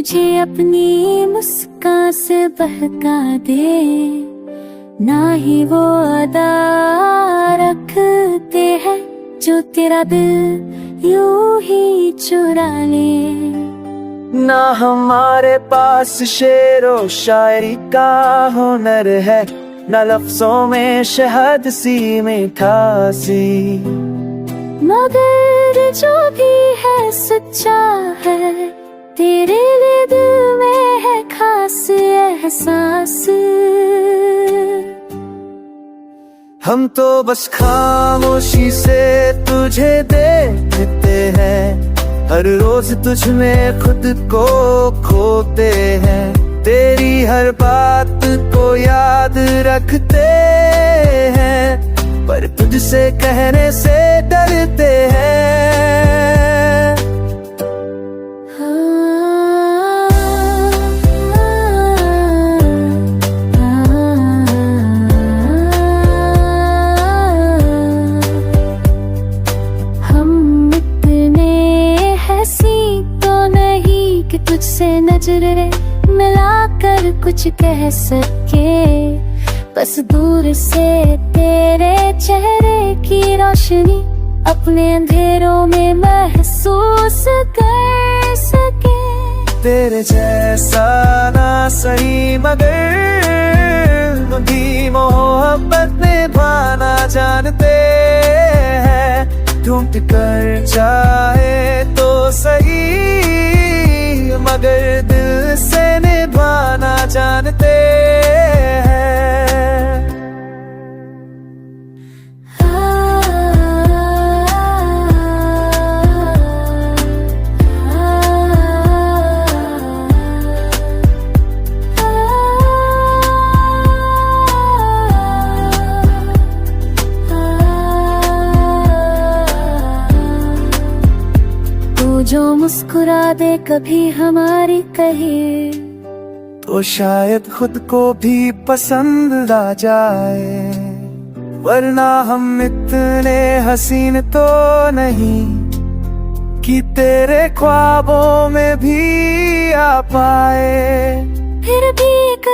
तुझे अपनी मुस्कान से बहका दे, ना ही वो अदा रखते हैं जो तेरा दिल यूं ही चुरा ले। ना हमारे पास शेरो शायरी का हुनर है, ना लफ्जों में शहद सी मिठासी, मगर जो भी है सच्चा है, तेरे लिए दिल में है खास एहसास। हम तो बस खामोशी से तुझे देखते हैं, हर रोज तुझ में खुद को खोते हैं, तेरी हर बात को याद रखते हैं, पर तुझसे कहने से डरते हैं। कि तुझसे नजरें मिलाकर कुछ कह सके, बस दूर से तेरे चेहरे की रोशनी अपने अंधेरों में महसूस कर सके। तेरे जैसा ना सही मगर भी मोहब्बत निभाना जानते हैं, ढूंढ कर चाहे तो सही मगर दिल से निभाना जानते हैं। तू जो मुस्कुरा दे कभी हमारी कही, तो शायद खुद को भी पसंद आ जाए, वरना हम इतने हसीन तो नहीं कि तेरे ख्वाबों में भी आ पाए। फिर भी एक